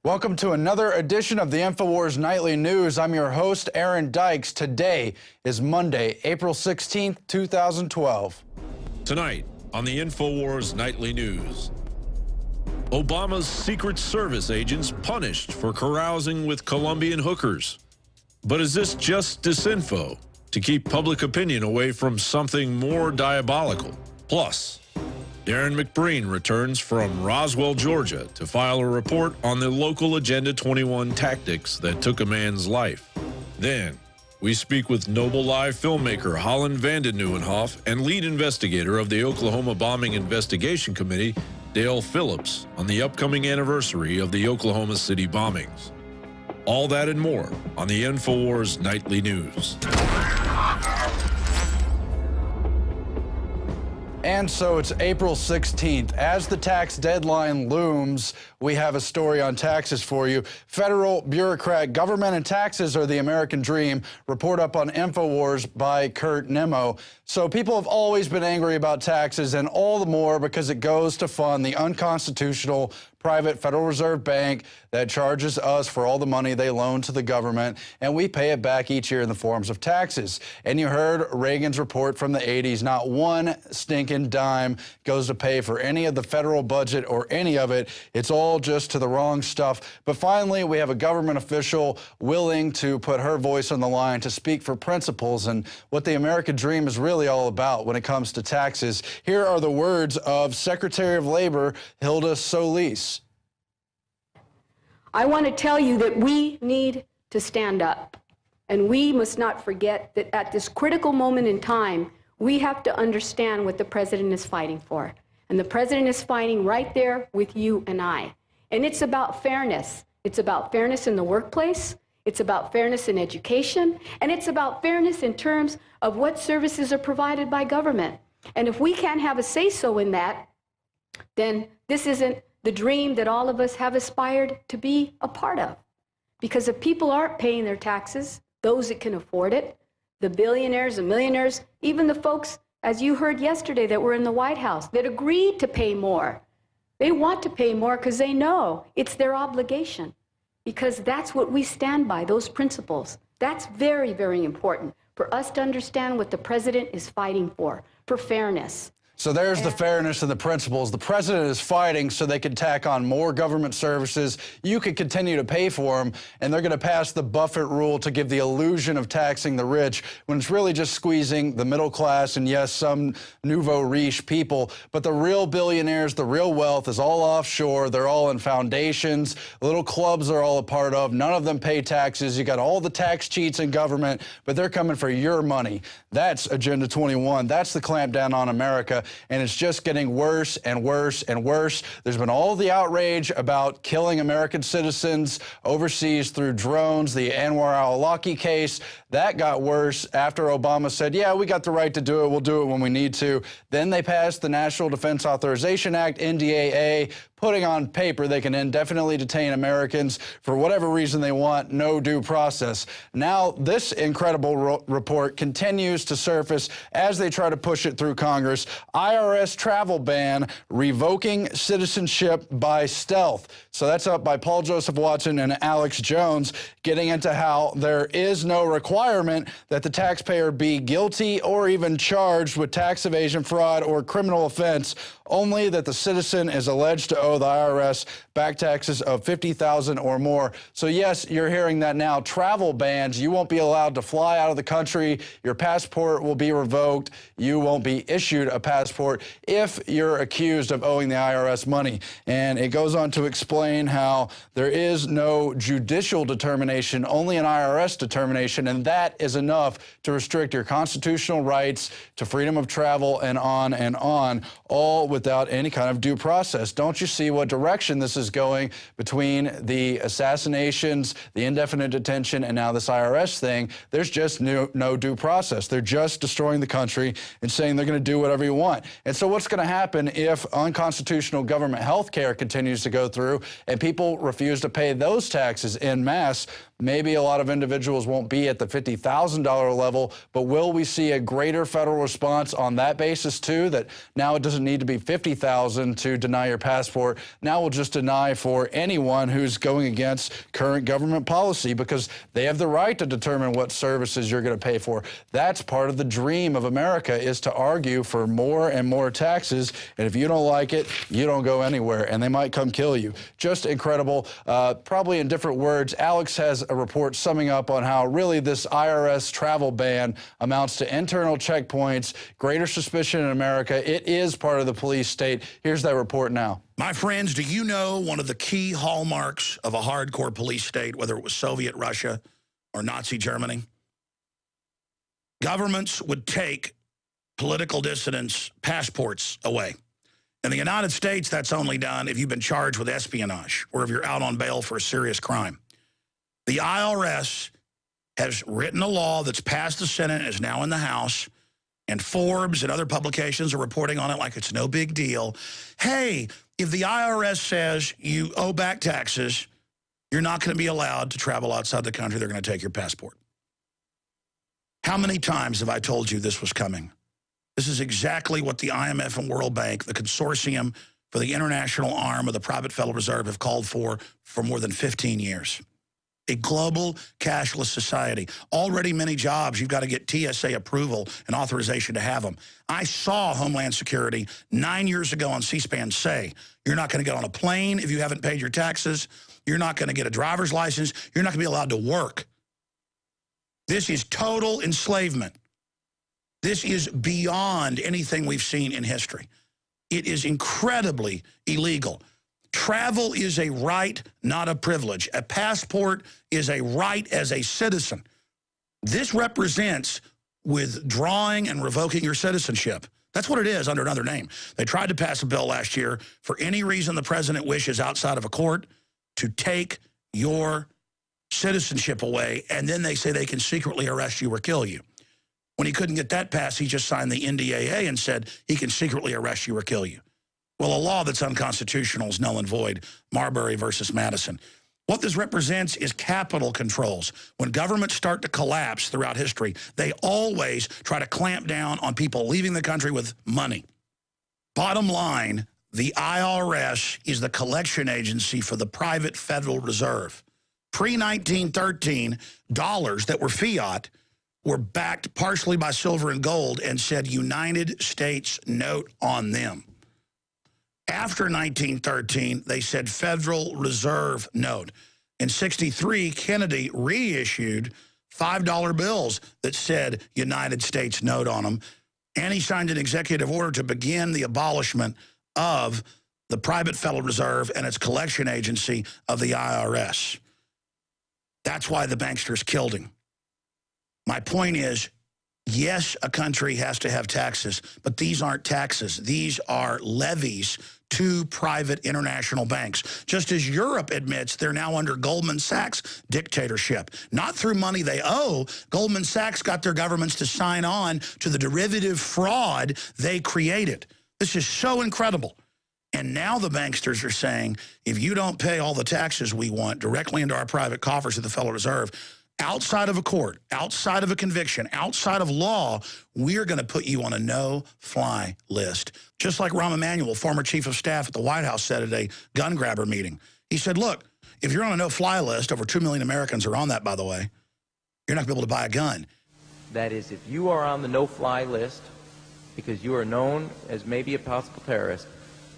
Welcome to another edition of the INFOWARS Nightly News. I'm your host, Aaron Dykes. Today is Monday, April 16th, 2012. Tonight on the INFOWARS Nightly News, Obama's Secret Service agents punished for carousing with Colombian hookers. But is this just disinfo to keep public opinion away from something more diabolical? Plus, Darren McBreen returns from Roswell, Georgia, to file a report on the local Agenda 21 tactics that took a man's life. Then, we speak with Noble Live filmmaker Holland Vanden Nieuwenhof and lead investigator of the Oklahoma Bombing Investigation Committee, Dale Phillips, on the upcoming anniversary of the Oklahoma City bombings. All that and more on the INFOWARS Nightly News. And so it's April 16th. As the tax deadline looms, we have a story on taxes for you. Federal bureaucrat, government and taxes are the American dream. Report up on INFOWARS by Kurt Nimmo. So people have always been angry about taxes, and all the more because it goes to fund the unconstitutional private Federal Reserve Bank that charges us for all the money they loan to the government, and we pay it back each year in the forms of taxes. And you heard Reagan's report from the 80s, not one stinking dime goes to pay for any of the federal budget or any of it. It's all just to the wrong stuff. But finally, we have a government official willing to put her voice on the line to speak for principles and what the American dream is really all about when it comes to taxes. Here are the words of Secretary of Labor Hilda Solis. I want to tell you that we need to stand up, and we must not forget that at this critical moment in time, we have to understand what the president is fighting for. And the president is fighting right there with you and I. And it's about fairness. It's about fairness in the workplace. It's about fairness in education. And it's about fairness in terms of what services are provided by government. And if we can't have a say-so in that, then this isn't the dream that all of us have aspired to be a part of. Because if people aren't paying their taxes, those that can afford it, the billionaires and millionaires, even the folks, as you heard yesterday, that were in the White House, that agreed to pay more. They want to pay more because they know it's their obligation, because that's what we stand by, those principles. That's very, very important for us to understand what the president is fighting for fairness. So there's the fairness and the principles. The president is fighting so they can tack on more government services. You can continue to pay for them, and they're going to pass the Buffett rule to give the illusion of taxing the rich when it's really just squeezing the middle class and, yes, some nouveau riche people. But the real billionaires, the real wealth is all offshore. They're all in foundations. Little clubs are all a part of. None of them pay taxes. You got all the tax cheats in government, but they're coming for your money. That's Agenda 21. That's the clampdown on America. And it's just getting worse and worse and worse. There's been all the outrage about killing American citizens overseas through drones, the Anwar al-Awlaki case. That got worse after Obama said, yeah, we got the right to do it. We'll do it when we need to. Then they passed the National Defense Authorization Act, NDAA, putting on paper they can indefinitely detain Americans for whatever reason they want, no due process. Now, this incredible report continues to surface as they try to push it through Congress. IRS travel ban, revoking citizenship by stealth. So that's up by Paul Joseph Watson and Alex Jones, getting into how there is no requirement that the taxpayer be guilty or even charged with tax evasion, fraud, or criminal offense, only that the citizen is alleged to owe the IRS back taxes of $50,000 or more. So yes, you're hearing that now. Travel bans. You won't be allowed to fly out of the country. Your passport will be revoked. You won't be issued a passport if you're accused of owing the IRS money. And it goes on to explain how there is no judicial determination, only an IRS determination, and that is enough to restrict your constitutional rights to freedom of travel and on, all without any kind of due process. Don't you see what direction this is going between the assassinations, the indefinite detention, and now this IRS thing? There's just no due process. They're just destroying the country and saying they're going to do whatever you want. And so what's going to happen if unconstitutional government health care continues to go through and people refuse to pay those taxes en masse? Maybe a lot of individuals won't be at the $50,000 level, but will we see a greater federal response on that basis too, that now it doesn't need to be $50,000 to deny your passport. Now we'll just deny for anyone who's going against current government policy because they have the right to determine what services you're going to pay for. That's part of the dream of America, is to argue for more and more taxes. And if you don't like it, you don't go anywhere, and they might come kill you. Just incredible. Probably in different words, Alex has a report summing up on how really this IRS travel ban amounts to internal checkpoints, greater suspicion in America. It is part of the police state. Here's that report now. My friends, do you know one of the key hallmarks of a hardcore police state, whether it was Soviet Russia or Nazi Germany? Governments would take political dissidents' passports away. In the United States, that's only done if you've been charged with espionage or if you're out on bail for a serious crime. The IRS has written a law that's passed the Senate and is now in the House, and Forbes and other publications are reporting on it like it's no big deal. Hey, if the IRS says you owe back taxes, you're not going to be allowed to travel outside the country. They're going to take your passport. How many times have I told you this was coming? This is exactly what the IMF and World Bank, the consortium for the international arm of the private Federal Reserve, have called for more than 15 years. A global cashless society. Already many jobs, you've got to get TSA approval and authorization to have them. I saw Homeland Security 9 years ago on C-SPAN say, you're not going to get on a plane if you haven't paid your taxes. You're not going to get a driver's license. You're not going to be allowed to work. This is total enslavement. This is beyond anything we've seen in history. It is incredibly illegal. Travel is a right, not a privilege. A passport is a right as a citizen. This represents withdrawing and revoking your citizenship. That's what it is under another name. They tried to pass a bill last year for any reason the president wishes outside of a court to take your citizenship away, and then they say they can secretly arrest you or kill you. When he couldn't get that passed, he just signed the NDAA and said he can secretly arrest you or kill you. Well, a law that's unconstitutional is null and void. Marbury versus Madison. What this represents is capital controls. When governments start to collapse throughout history, they always try to clamp down on people leaving the country with money. Bottom line, the IRS is the collection agency for the private Federal Reserve. Pre-1913, dollars that were fiat were backed partially by silver and gold and said United States note on them. After 1913, they said Federal Reserve note. In '63, Kennedy reissued $5 bills that said United States note on them, and he signed an executive order to begin the abolishment of the private Federal Reserve and its collection agency of the IRS. That's why the banksters killed him. My point is, yes, a country has to have taxes, but these aren't taxes. These are levies to private international banks. Just as Europe admits they're now under Goldman Sachs dictatorship. Not through money they owe. Goldman Sachs got their governments to sign on to the derivative fraud they created. This is so incredible. And now the banksters are saying, if you don't pay all the taxes we want directly into our private coffers of the Federal Reserve, outside of a court, outside of a conviction, outside of law, we're going to put you on a no-fly list. Just like Rahm Emanuel, former chief of staff at the White House, said at a gun grabber meeting. He said, look, if you're on a no-fly list, over 2 million Americans are on that, by the way, you're not going to be able to buy a gun. That is, if you are on the no-fly list because you are known as maybe a possible terrorist,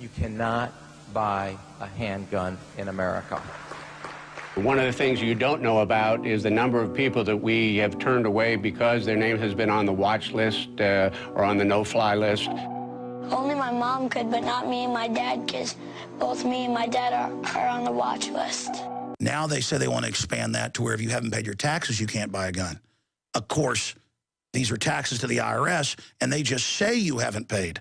you cannot buy a handgun in America. One of the things you don't know about is the number of people that we have turned away because their name has been on the watch list or on the no-fly list. Only my mom could, but not me and my dad, because both me and my dad are on the watch list. Now they say they want to expand that to where if you haven't paid your taxes, you can't buy a gun. Of course, these are taxes to the IRS, and they just say you haven't paid.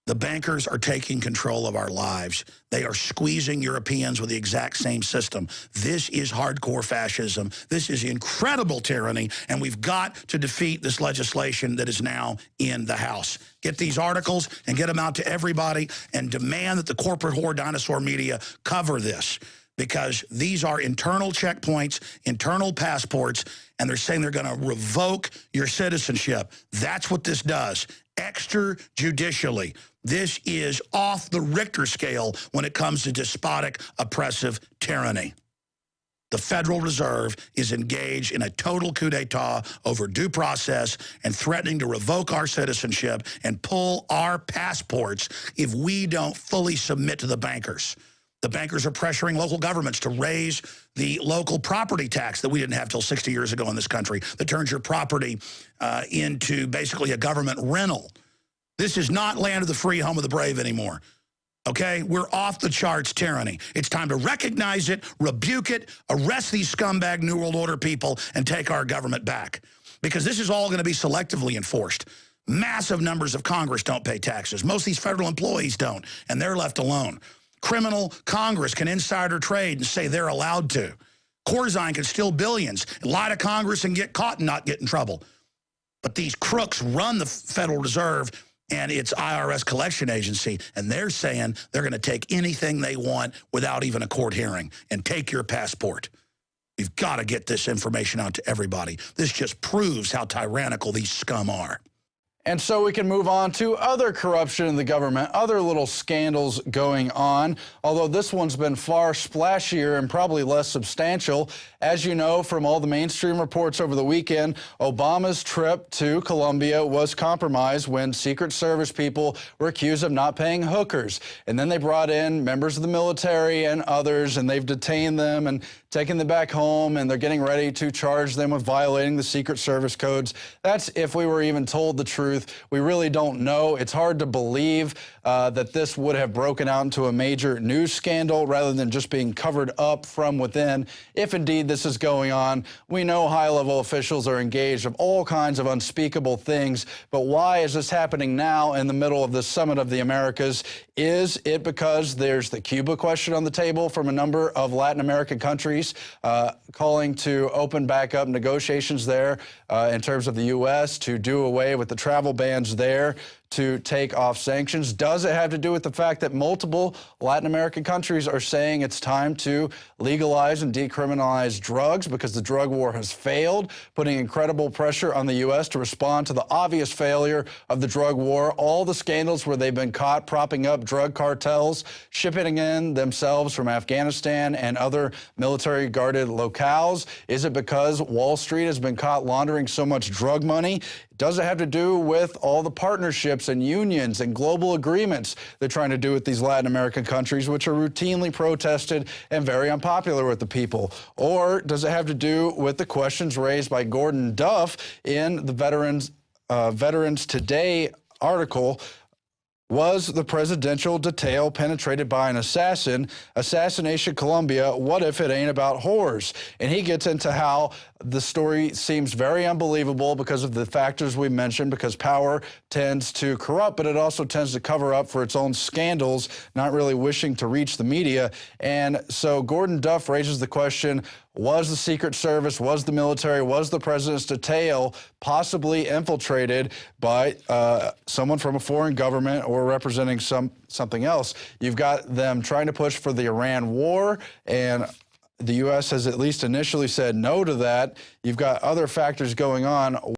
The bankers are taking control of our lives. They are squeezing Europeans with the exact same system. This is hardcore fascism. This is incredible tyranny, and we've got to defeat this legislation that is now in the House. Get these articles and get them out to everybody and demand that the corporate whore dinosaur media cover this. because these are internal checkpoints, internal passports, and they're saying they're going to revoke your citizenship. That's what this does, extrajudicially. This is off the Richter scale when it comes to despotic, oppressive tyranny. The Federal Reserve is engaged in a total coup d'etat over due process and threatening to revoke our citizenship and pull our passports if we don't fully submit to the bankers. The bankers are pressuring local governments to raise the local property tax that we didn't have till 60 years ago in this country that turns your property into basically a government rental. This is not land of the free, home of the brave anymore. Okay, we're off the charts tyranny. It's time to recognize it, rebuke it, arrest these scumbag New World Order people, and take our government back. Because this is all going to be selectively enforced. Massive numbers of Congress don't pay taxes. Most of these federal employees don't, and they're left alone. Criminal Congress can insider trade and say they're allowed to. Corzine can steal billions, lie to Congress and get caught and not get in trouble. But these crooks run the Federal Reserve and its IRS collection agency, and they're saying they're going to take anything they want without even a court hearing and take your passport. We've got to get this information out to everybody. This just proves how tyrannical these scum are. And so we can move on to other corruption in the government, other little scandals going on, although this one's been far splashier and probably less substantial. As you know from all the mainstream reports over the weekend, Obama's trip to Colombia was compromised when Secret Service people were accused of not paying hookers. And then they brought in members of the military and others, and they've detained them and taken them back home, and they're getting ready to charge them with violating the Secret Service codes. That's if we were even told the truth. We really don't know. It's hard to believe that this would have broken out into a major news scandal rather than just being covered up from within. If indeed this is going on, we know high-level officials are engaged of all kinds of unspeakable things, but why is this happening now in the middle of the Summit of the Americas? Is it because there's the Cuba question on the table from a number of Latin American countries calling to open back up negotiations there in terms of the U.S. to do away with the travel bans there, to take off sanctions? Does it have to do with the fact that multiple Latin American countries are saying it's time to legalize and decriminalize drugs because the drug war has failed, putting incredible pressure on the U.S. to respond to the obvious failure of the drug war, all the scandals where they've been caught propping up drug cartels, shipping in themselves from Afghanistan and other military-guarded locales? Is it because Wall Street has been caught laundering so much drug money? Does it have to do with all the partnerships and unions and global agreements they're trying to do with these Latin American countries, which are routinely protested and very unpopular with the people? Or does it have to do with the questions raised by Gordon Duff in the Veterans Today article? Was the presidential detail penetrated by an assassin? Assassination Colombia, what if it ain't about whores? And he gets into how the story seems very unbelievable because of the factors we mentioned, because power tends to corrupt, but it also tends to cover up for its own scandals, not really wishing to reach the media. And so Gordon Duff raises the question, was the Secret Service, was the military, was the president's detail possibly infiltrated by someone from a foreign government or representing something else? You've got them trying to push for the Iran war, and the U.S. has at least initially said no to that. You've got other factors going on.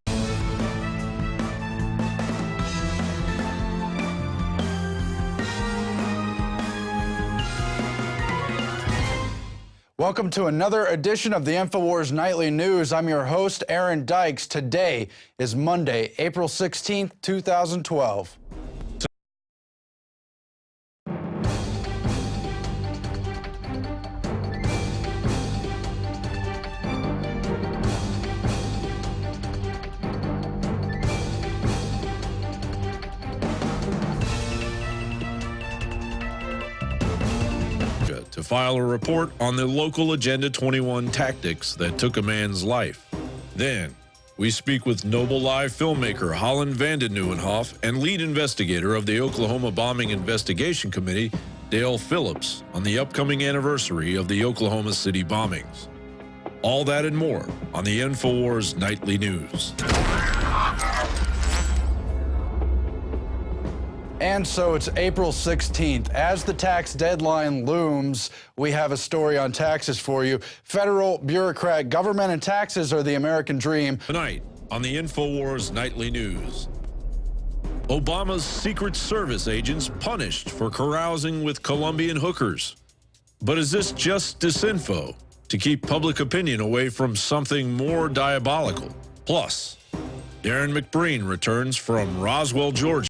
Welcome to another edition of the INFOWARS Nightly News. I'm your host, Aaron Dykes. Today is Monday, April 16th, 2012. To file a report on the local Agenda 21 tactics that took a man's life. Then, we speak with Noble Live filmmaker Holland Vanden Nieuwenhof and lead investigator of the Oklahoma Bombing Investigation Committee, Dale Phillips, on the upcoming anniversary of the Oklahoma City bombings. All that and more on the INFOWARS Nightly News. And so it's April 16th. As the tax deadline looms, we have a story on taxes for you. Federal bureaucrat, government and taxes are the American dream. Tonight on the INFOWARS Nightly News. Obama's Secret Service agents punished for carousing with Colombian hookers. But is this just disinfo to keep public opinion away from something more diabolical? Plus, Darren McBreen returns from Roswell, Georgia.